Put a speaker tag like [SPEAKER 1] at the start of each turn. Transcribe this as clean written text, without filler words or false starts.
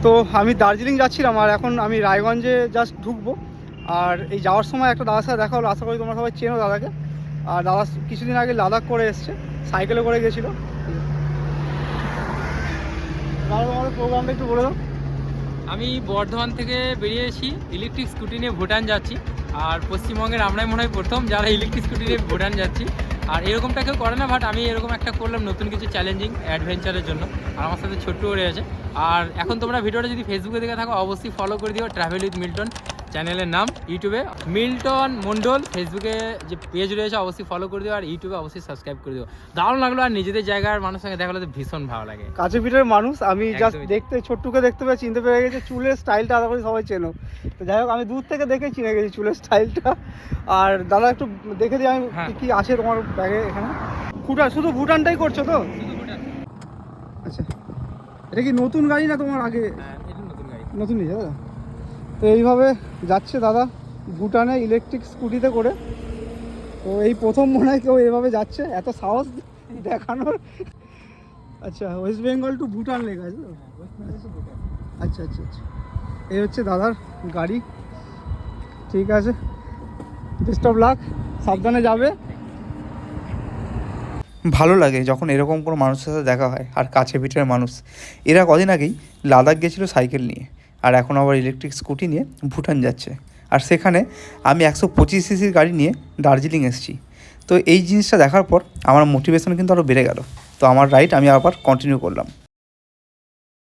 [SPEAKER 1] তো আমি দার্জিলিং যাচ্ছিলাম, আর এখন আমি রায়গঞ্জে জাস্ট ঢুকবো। আর এই যাওয়ার সময় একটা দাদার সাথে দেখা হলো, আশা করি তোমরা সবাই চেনো দাদাকে। আর দাদা কিছুদিন আগে লাদাখ করে এসছে, সাইকেলে করে গেছিলো। আমাদের প্রোগ্রামটা একটু বলে দাও।
[SPEAKER 2] আমি বর্ধমান থেকে বেরিয়েছি, ইলেকট্রিক স্কুটি নিয়ে ভুটান যাচ্ছি। আর পশ্চিমবঙ্গের আমরাই মনে হয় প্রথম যারা ইলেকট্রিক স্কুটি নিয়ে ভুটান যাচ্ছি। আর এরকমটা কেউ করে না, বাট আমি এরকম একটা করলাম নতুন কিছু চ্যালেঞ্জিং অ্যাডভেঞ্চারের জন্য। আর আমার সাথে ছোট্ট রয়েছে। আর এখন তোমরা ভিডিওটা যদি ফেসবুকে দেখে থাকো অবশ্যই ফলো করে দিও ট্রাভেল উইথ মিল্টন চ্যানেলের নাম। ইউটিউবে মিল্টন মন্ডল, ফেসবুকে যে পেজ রয়েছে অবশ্যই ফলো করে দিও, আর ইউটিউবে অবশ্যই সাবস্ক্রাইব করে দিও। দারুণ লাগলো, আর নিজেদের জায়গার মানুষের সঙ্গে দেখা হলে তো ভীষণ ভালো লাগে।
[SPEAKER 1] কাছে পিঠের মানুষ, আমি জাস্ট দেখতে ছোট্টুকে দেখতে পেয়ে চিনতে পেরে গেছি, চুলের স্টাইলটা আলাদা করে সবাই চেনো। তো যাই হোক, আমি দূর থেকে দেখে চিনে গেছি চুলের স্টাইলটা। আর দাদা একটু দেখে দিই আমি কি আছে তোমার ব্যাগে এখানে। ভুটান, শুধু ভুটানটাই করছো তো? আচ্ছা, এটা কি নতুন গাড়ি না তোমার আগে? নতুন নিয়ে দাদা। তো এইভাবে যাচ্ছে দাদা ভুটানে ইলেকট্রিক স্কুটিতে করে। তো এই প্রথম মনে হয় কেউ এভাবে যাচ্ছে, এত সাহস দেখানোর। আচ্ছা, ওয়েস্ট বেঙ্গল টু ভুটান লেখা আছে তো? আচ্ছা আচ্ছা আচ্ছা, এই হচ্ছে দাদার গাড়ি। ঠিক আছে, বেস্ট অফ লাক, সাবধানে যাবে।
[SPEAKER 3] ভালো লাগে যখন এরকম কোনো মানুষের সাথে দেখা হয়, আর কাছে পিঠের মানুষ। এরা কদিন আগেই লাদাখ গেছিলো সাইকেল নিয়ে, আর এখন আবার ইলেকট্রিক স্কুটি নিয়ে ভুটান যাচ্ছে। আর সেখানে আমি 125 সিসির গাড়ি নিয়ে দার্জিলিং এসেছি। তো এই জিনিসটা দেখার পর আমার মোটিভেশন কিন্তু আরও বেড়ে গেল। তো আমার রাইড আমি আবার কন্টিনিউ করলাম।